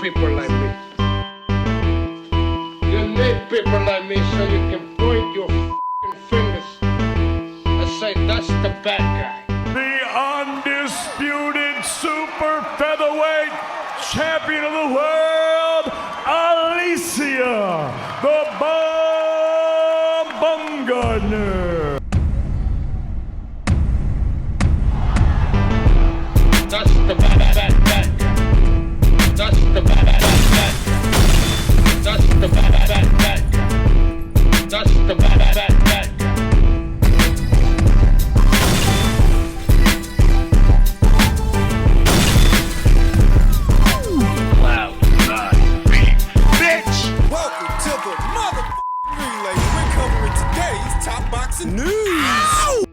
people like me. You need people like me so you can point your f***ing fingers and say, that's the bad guy. The undisputed super featherweight champion of the world, Alicia, the Baumgardner. That's the bad guy. That's the bad guy. That's the bad guy. That's the bad guy. Welcome to the motherfucking relay. We're covering today's top boxing news.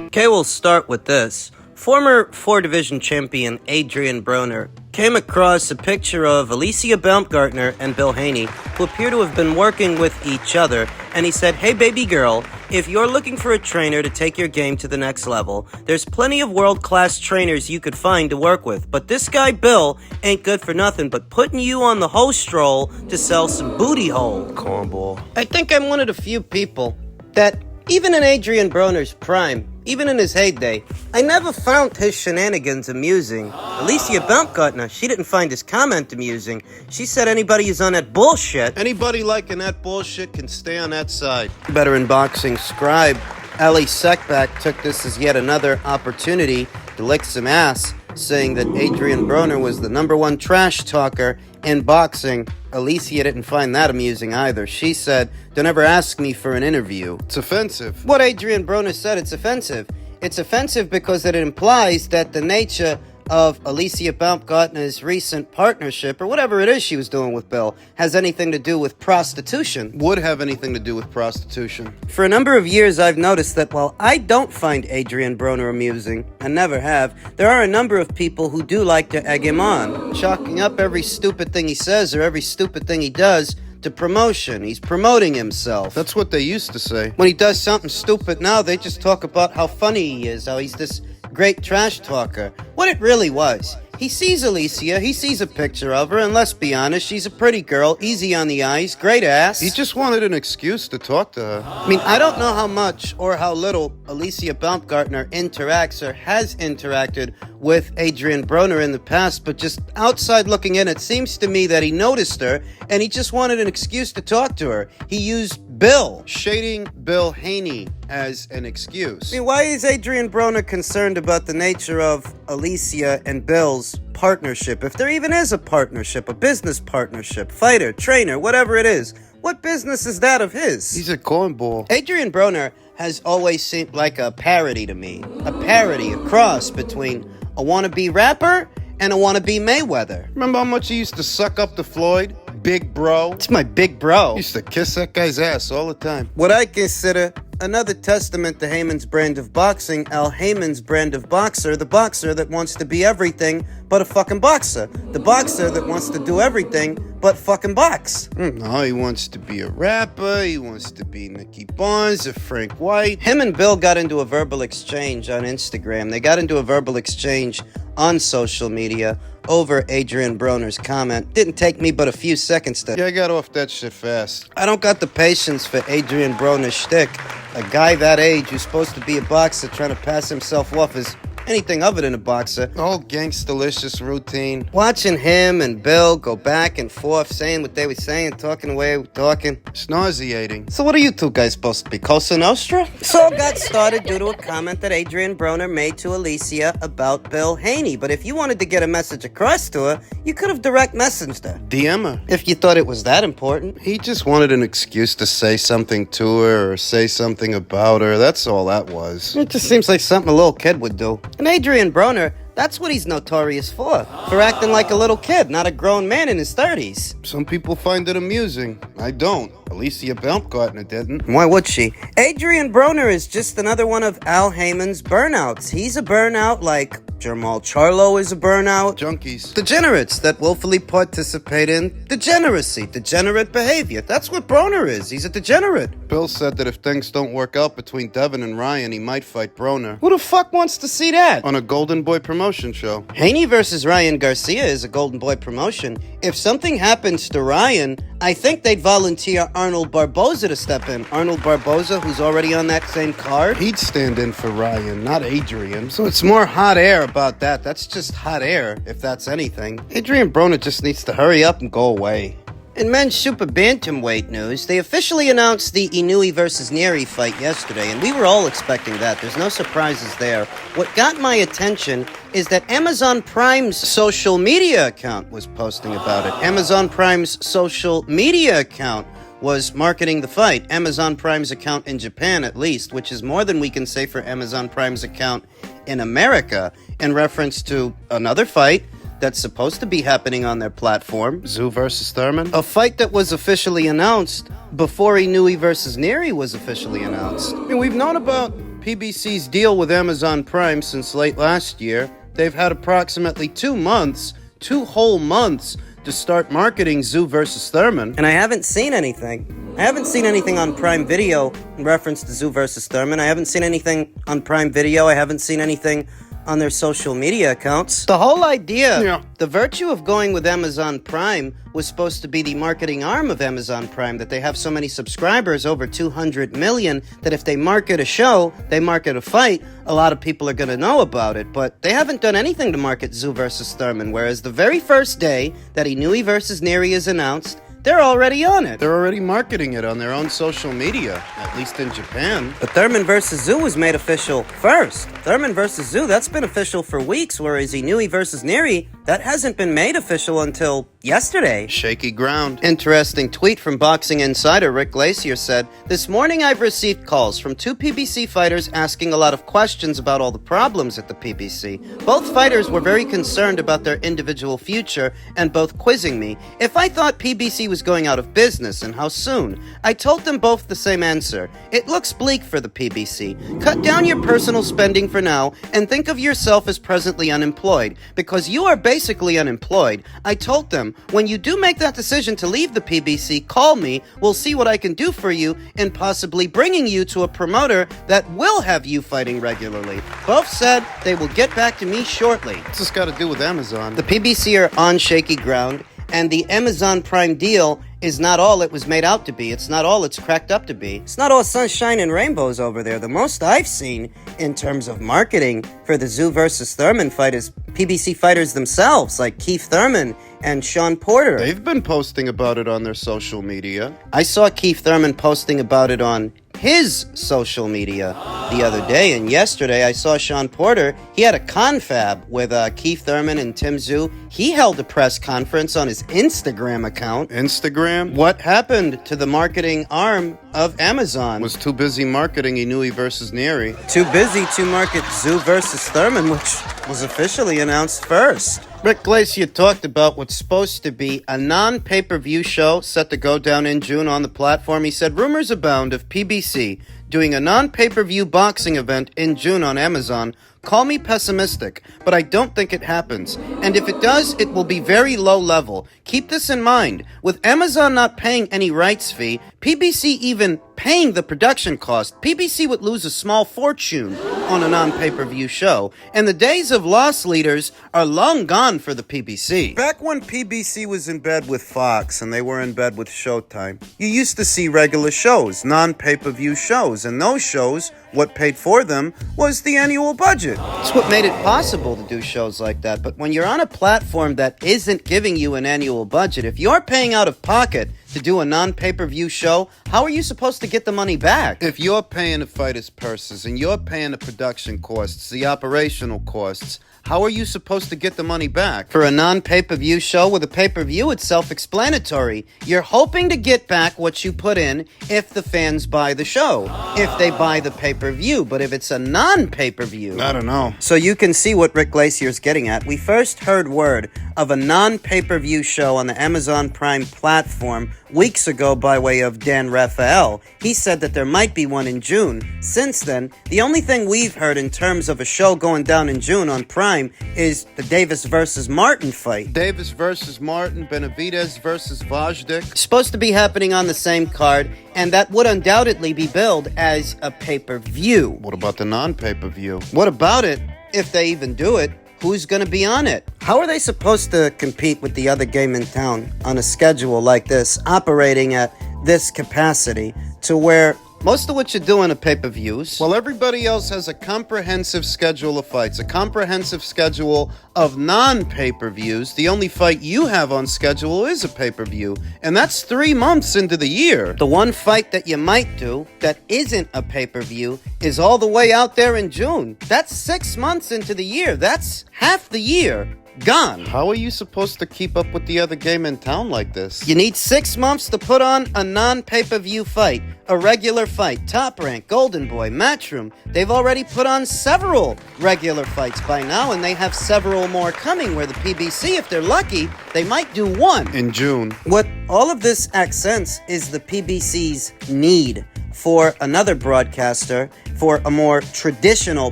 Okay, we'll start with this. Former 4-division champion Adrien Broner came across a picture of Alicia Baumgardner and Bill Haney, who appear to have been working with each other, and he said, "Hey baby girl, if you're looking for a trainer to take your game to the next level, there's plenty of world-class trainers you could find to work with, but this guy Bill ain't good for nothing but putting you on the host roll to sell some booty hole." Cornball. I think I'm one of the few people that, even in Adrien Broner's prime, even in his heyday, I never found his shenanigans amusing. Alicia Baumgardner, she didn't find his comment amusing. She said anybody who's on that bullshit, anybody liking that bullshit can stay on that side. Better in boxing scribe Ali Sekbak took this as yet another opportunity to lick some ass, saying that Adrien Broner was the #1 trash talker in boxing. Alicia didn't find that amusing either. She said, "Don't ever ask me for an interview. It's offensive." What Adrien Broner said, it's offensive. It's offensive because it implies that the nature of Alicia Baumgardner's recent partnership, or whatever it is she was doing with Bill, has anything to do with prostitution. Would have anything to do with prostitution. For a number of years, I've noticed that while I don't find Adrien Broner amusing, and never have, there are a number of people who do like to egg him on, chalking up every stupid thing he says or every stupid thing he does to promotion. He's promoting himself. That's what they used to say. When he does something stupid now, they just talk about how funny he is, how he's this great trash talker. What it really was, he sees Alicia, he sees a picture of her, and let's be honest, she's a pretty girl, easy on the eyes, great ass. He just wanted an excuse to talk to her. I mean, I don't know how much or how little Alicia Baumgardner interacts or has interacted with Adrien Broner in the past, but just outside looking in, it seems to me that he noticed her, and he just wanted an excuse to talk to her. He used Bill, shading Bill Haney as an excuse. I mean, why is Adrien Broner concerned about the nature of Alicia and Bill's partnership? If there even is a partnership, a business partnership, fighter, trainer, whatever it is, what business is that of his? He's a cornball. Adrien Broner has always seemed like a parody to me. A parody, a cross between a wannabe rapper and a wannabe Mayweather. Remember how much he used to suck up to Floyd? Big bro. It's my big bro. Used to kiss that guy's ass all the time. What I consider another testament to Heyman's brand of boxing, Al Heyman's brand of boxer, the boxer that wants to be everything but a fucking boxer. The boxer that wants to do everything but fucking box. No, he wants to be a rapper, he wants to be Nicky Barnes or Frank White. Him and Bill got into a verbal exchange on Instagram. They got into a verbal exchange on social media over Adrien Broner's comment. Didn't take me but a few seconds to... Yeah, I got off that shit fast. I don't got the patience for Adrien Broner's shtick. A guy that age who's supposed to be a boxer trying to pass himself off as anything other than a boxer. The whole gangsta-licious routine. Watching him and Bill go back and forth, saying what they were saying, talking the way they were talking. It's nauseating. So what are you two guys supposed to be, Cosa Nostra? This all got started due to a comment that Adrien Broner made to Alicia about Bill Haney. But if you wanted to get a message across to her, you could have direct messaged her. DM her. If you thought it was that important. He just wanted an excuse to say something to her or say something about her. That's all that was. It just seems like something a little kid would do. And Adrien Broner, that's what he's notorious for acting like a little kid, not a grown man in his 30s. Some people find it amusing. I don't. Alicia Baumgardner didn't. Why would she? Adrien Broner is just another one of Al Heyman's burnouts. He's a burnout like Jamal Charlo is a burnout. Junkies. Degenerates that willfully participate in degeneracy, degenerate behavior. That's what Broner is. He's a degenerate. Bill said that if things don't work out between Devin and Ryan, he might fight Broner. Who the fuck wants to see that? On a Golden Boy promotion show. Haney versus Ryan Garcia is a Golden Boy promotion. If something happens to Ryan, I think they'd volunteer Arnold Barboza to step in. Arnold Barboza, who's already on that same card. He'd stand in for Ryan, not Adrien. So it's more hot air about that. That's just hot air, if that's anything. Adrien Broner just needs to hurry up and go away. In men's super bantamweight news, they officially announced the Inoue versus Nery fight yesterday, and we were all expecting that. There's no surprises there. What got my attention is that Amazon Prime's social media account was posting about it. Amazon Prime's social media account was marketing the fight. Amazon Prime's account in Japan, at least, which is more than we can say for Amazon Prime's account in America, in reference to another fight that's supposed to be happening on their platform. Tszyu versus Thurman? A fight that was officially announced before Inoue versus Nery was officially announced. And we've known about PBC's deal with Amazon Prime since late last year. They've had approximately 2 months, 2 whole months, to start marketing Tszyu versus Thurman. And I haven't seen anything. I haven't seen anything on Prime Video in reference to Tszyu versus Thurman. I haven't seen anything on Prime Video. I haven't seen anything on their social media accounts. The whole idea, the virtue of going with Amazon Prime was supposed to be the marketing arm of Amazon Prime, that they have so many subscribers, over 200 million, that if they market a show, they market a fight, a lot of people are going to know about it. But they haven't done anything to market Tszyu versus Thurman, whereas the very first day that Inoue versus Nery is announced, they're already on it. They're already marketing it on their own social media, at least in Japan. But Thurman versus Tszyu was made official first. Thurman versus Tszyu, that's been official for weeks, whereas Inoue versus Nery, that hasn't been made official until yesterday. Shaky ground. Interesting tweet from Boxing Insider. Rick Glacier said, "This morning I've received calls from 2 PBC fighters asking a lot of questions about all the problems at the PBC. Both fighters were very concerned about their individual future and both quizzing me if I thought PBC was going out of business and how soon. I told them both the same answer. It looks bleak for the PBC. Cut down your personal spending for now and think of yourself as presently unemployed, because you are basically unemployed. I told them, when you do make that decision to leave the PBC, call me. We'll see what I can do for you in possibly bringing you to a promoter that will have you fighting regularly. Both said they will get back to me shortly." What's this got to do with Amazon? The PBC are on shaky ground, and the Amazon Prime deal is not all it was made out to be. It's not all it's cracked up to be. It's not all sunshine and rainbows over there. The most I've seen in terms of marketing for the Tszyu versus Thurman fight is PBC fighters themselves, like Keith Thurman and Sean Porter. They've been posting about it on their social media. I saw Keith Thurman posting about it on his social media the other day, and yesterday I saw Sean Porter. He had a confab with Keith Thurman and Tszyu. He held a press conference on his Instagram account. Instagram? What happened to the marketing arm of Amazon? Was too busy marketing Inoue versus Nery. Too busy to market Tszyu versus Thurman, which was officially announced first. Rick Glacier talked about what's supposed to be a non-pay-per-view show set to go down in June on the platform. He said, "Rumors abound of PBC doing a non-pay-per-view boxing event in June on Amazon. Call me pessimistic, but I don't think it happens. And if it does, it will be very low level. Keep this in mind. With Amazon not paying any rights fee, PBC even paying the production cost, PBC would lose a small fortune on a non-pay-per-view show. And the days of loss leaders are long gone for the PBC." Back when PBC was in bed with Fox and they were in bed with Showtime, you used to see regular shows, non-pay-per-view shows, and those shows, what paid for them was the annual budget. It's what made it possible to do shows like that. But when you're on a platform that isn't giving you an annual budget, if you're paying out of pocket to do a non-pay-per-view show, how are you supposed to get the money back? If you're paying the fighters' purses and you're paying the production costs, the operational costs, how are you supposed to get the money back? For a non-pay-per-view show with a pay-per-view, it's self-explanatory. You're hoping to get back what you put in if the fans buy the show, if they buy the pay-per-view. But if it's a non-pay-per-view, I don't know. So you can see what Rick Glacier's getting at. We first heard word of a non-pay-per-view show on the Amazon Prime platform weeks ago by way of Dan Raphael. He said that there might be one in June. Since then, the only thing we've heard in terms of a show going down in June on Prime is the Davis versus Martin fight. Davis versus Martin, Benavidez versus Vajdik. Supposed to be happening on the same card, and that would undoubtedly be billed as a pay-per-view. What about the non-pay-per-view? What about it, if they even do it? Who's going to be on it? How are they supposed to compete with the other game in town on a schedule like this, operating at this capacity, to where most of what you do in a pay-per-views? Well, everybody else has a comprehensive schedule of fights, a comprehensive schedule of non-pay-per-views. The only fight you have on schedule is a pay-per-view, and that's 3 months into the year. The one fight that you might do that isn't a pay-per-view is all the way out there in June. That's 6 months into the year. That's half the year gone. How are you supposed to keep up with the other game in town like this? You need 6 months to put on a non-pay-per-view fight, a regular fight. Top Rank, Golden Boy, Matchroom, they've already put on several regular fights by now, and they have several more coming, where the PBC, if they're lucky, they might do one in June. What all of this accents is the PBC's need for another broadcaster, for a more traditional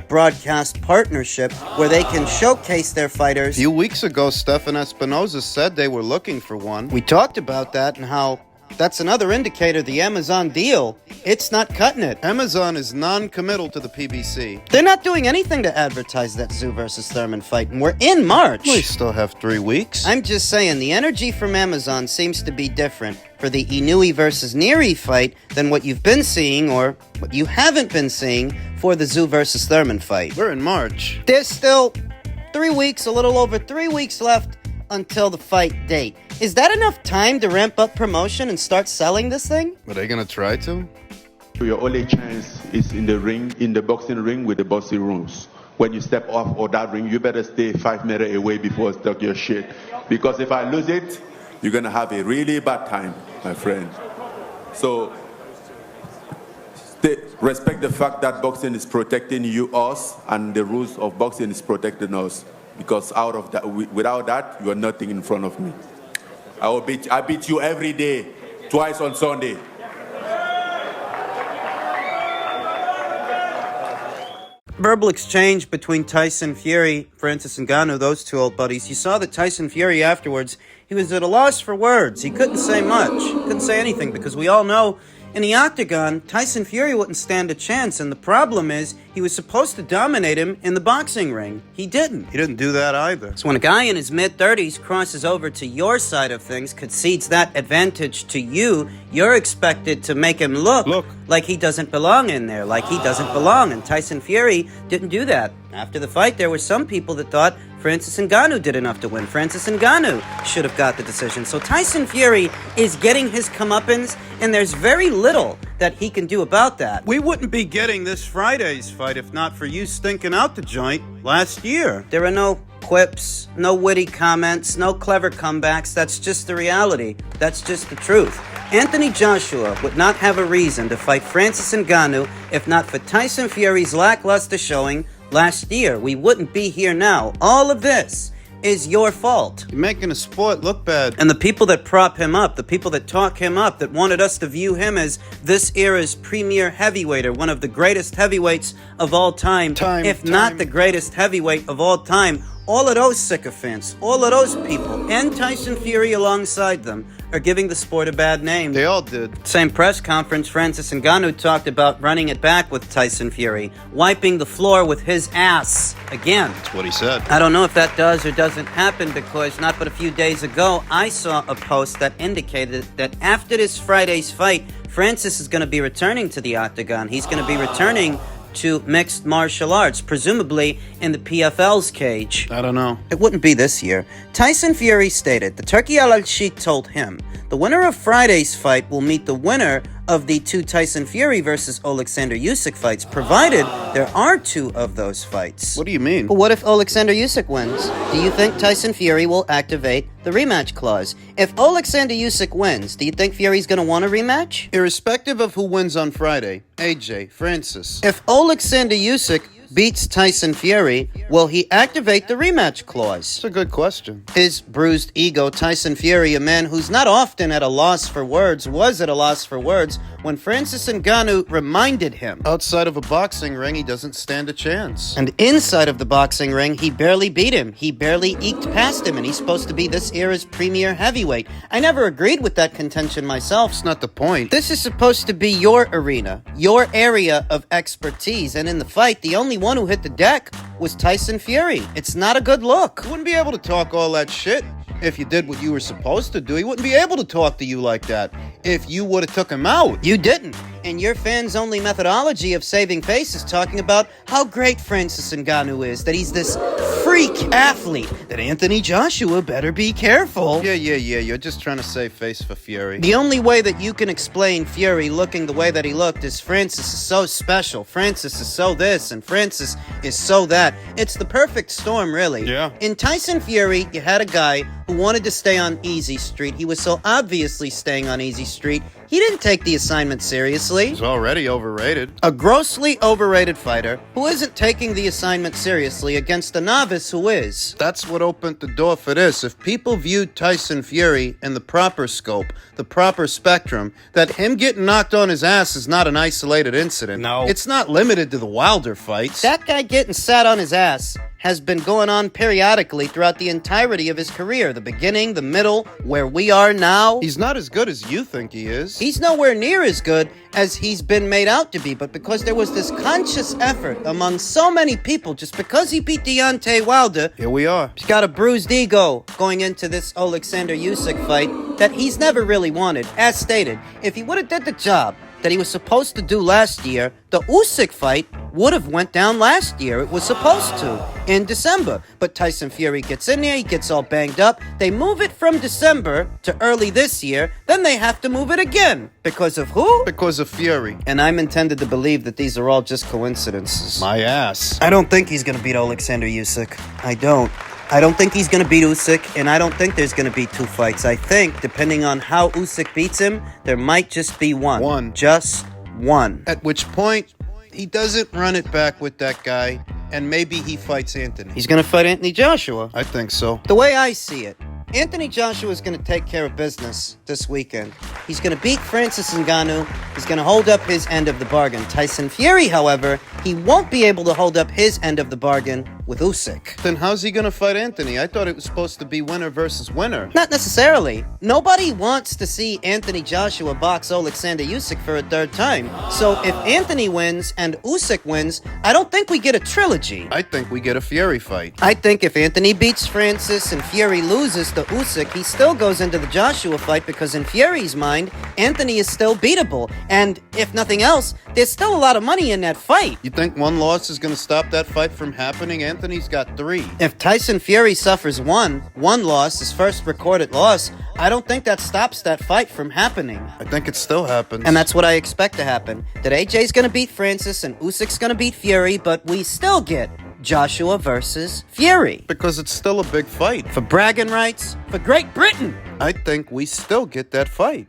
broadcast partnership where they can showcase their fighters. A few weeks ago, Stefan Espinoza said they were looking for one. We talked about that and how that's another indicator, the Amazon deal, it's not cutting it. Amazon is non-committal to the PBC. They're not doing anything to advertise that Tszyu versus Thurman fight, and we're in March. We still have 3 weeks. I'm just saying, the energy from Amazon seems to be different for the Inoue versus Neri fight than what you've been seeing, or what you haven't been seeing, for the Tszyu versus Thurman fight. We're in March. There's still 3 weeks, a little over 3 weeks left until the fight date. Is that enough time to ramp up promotion and start selling this thing? Are they gonna try to? Your only chance is in the ring, in the boxing ring with the boxing rules. When you step off of that ring, you better stay 5 meters away before I start your shit. Because if I lose it, you're gonna have a really bad time, my friend. So, respect the fact that boxing is protecting us, and the rules of boxing is protecting us. Because out of that, without that, you are nothing in front of me. I beat you every day, twice on Sunday. Verbal exchange between Tyson Fury, Francis Ngannou, those two old buddies. You saw that Tyson Fury afterwards, he was at a loss for words. He couldn't say much. He couldn't say anything because we all know in the octagon, Tyson Fury wouldn't stand a chance, and the problem is he was supposed to dominate him in the boxing ring. He didn't. He didn't do that either. So when a guy in his mid-30s crosses over to your side of things, concedes that advantage to you, you're expected to make him look like he doesn't belong in there, like he doesn't belong, and Tyson Fury didn't do that. After the fight, there were some people that thought Francis Ngannou did enough to win. Francis Ngannou should have got the decision. So Tyson Fury is getting his comeuppance, and there's very little that he can do about that. We wouldn't be getting this Friday's fight if not for you stinking out the joint last year. There are no quips, no witty comments, no clever comebacks. That's just the reality. That's just the truth. Anthony Joshua would not have a reason to fight Francis Ngannou if not for Tyson Fury's lackluster showing last year. We wouldn't be here now. All of this is your fault. You're making a sport look bad. And the people that prop him up, the people that talk him up, that wanted us to view him as this era's premier heavyweight, or one of the greatest heavyweights of all time, if not the greatest heavyweight of all time, all of those sycophants, all of those people, and Tyson Fury alongside them, are giving the sport a bad name. They all did. Same press conference, Francis Ngannou talked about running it back with Tyson Fury, wiping the floor with his ass again. That's what he said. I don't know if that does or doesn't happen, because not but a few days ago, I saw a post that indicated that after this Friday's fight, Francis is going to be returning to the octagon. He's going to be returning to mixed martial arts, presumably in the PFL's cage. I don't know. It wouldn't be this year. Tyson Fury stated, the Turki Al-Sheikh told him, the winner of Friday's fight will meet the winner of the 2 Tyson Fury versus Alexander Usyk fights, provided there are 2 of those fights. What do you mean? But what if Alexander Usyk wins? Do you think Tyson Fury will activate the rematch clause? If Alexander Usyk wins, do you think Fury's going to want a rematch? Irrespective of who wins on Friday, AJ, Francis. If Alexander Usyk beats Tyson Fury, will he activate the rematch clause? It's a good question. His bruised ego, Tyson Fury, a man who's not often at a loss for words, was at a loss for words when Francis Ngannou reminded him. Outside of a boxing ring, he doesn't stand a chance. And inside of the boxing ring, he barely beat him. He barely eked past him, and he's supposed to be this era's premier heavyweight. I never agreed with that contention myself. That's not the point. This is supposed to be your arena, your area of expertise, and in the fight, the only one who hit the deck was Tyson Fury. It's not a good look. You wouldn't be able to talk all that shit if you did what you were supposed to do. He wouldn't be able to talk to you like that if you would have took him out. You didn't. And your fans' only methodology of saving face is talking about how great Francis Ngannou is, that he's this freak athlete, that Anthony Joshua better be careful. Yeah, you're just trying to save face for Fury. The only way that you can explain Fury looking the way that he looked is Francis is so special, Francis is so this, and Francis is so that. It's the perfect storm, really. Yeah. In Tyson Fury, you had a guy who wanted to stay on easy street. He was so obviously staying on easy street, he didn't take the assignment seriously. He's already overrated. A grossly overrated fighter who isn't taking the assignment seriously against a novice who is. That's what opened the door for this. If people viewed Tyson Fury in the proper scope, the proper spectrum, that him getting knocked on his ass is not an isolated incident. No. It's not limited to the Wilder fights. That guy getting sat on his ass has been going on periodically throughout the entirety of his career. The beginning, the middle, where we are now. He's not as good as you think he is. He's nowhere near as good as he's been made out to be, but because there was this conscious effort among so many people, just because he beat Deontay Wilder, Here we are. he's got a bruised ego going into this Alexander Usyk fight that he's never really wanted. As stated, if he would have did the job that he was supposed to do last year, the Usyk fight would have went down last year. It was supposed to, in December. But Tyson Fury gets in there, he gets all banged up. They move it from December to early this year, then they have to move it again. Because of who? Because of Fury. And I'm intended to believe that these are all just coincidences. My ass. I don't think he's gonna beat Alexander Usyk. I don't think he's going to beat Usyk, and I don't think there's going to be two fights. I think, depending on how Usyk beats him, there might just be one. One. Just one. At which point, he doesn't run it back with that guy, and maybe he fights Anthony. He's going to fight Anthony Joshua. I think so. The way I see it, Anthony Joshua is going to take care of business this weekend. He's going to beat Francis Ngannou. He's going to hold up his end of the bargain. Tyson Fury, however, he won't be able to hold up his end of the bargain with Usyk. Then how's he gonna fight Anthony? I thought it was supposed to be winner versus winner. Not necessarily. Nobody wants to see Anthony Joshua box Alexander Usyk for a third time. So if Anthony wins and Usyk wins, I don't think we get a trilogy. I think we get a Fury fight. I think if Anthony beats Francis and Fury loses to Usyk, he still goes into the Joshua fight because in Fury's mind, Anthony is still beatable. And if nothing else, there's still a lot of money in that fight. You think one loss is gonna stop that fight from happening? Anthony's got 3. If Tyson Fury suffers one loss, his first recorded loss, I don't think that stops that fight from happening. I think it still happens. And that's what I expect to happen. That AJ's gonna beat Francis and Usyk's gonna beat Fury, but we still get Joshua versus Fury. because it's still a big fight. For bragging rights, for Great Britain. I think we still get that fight.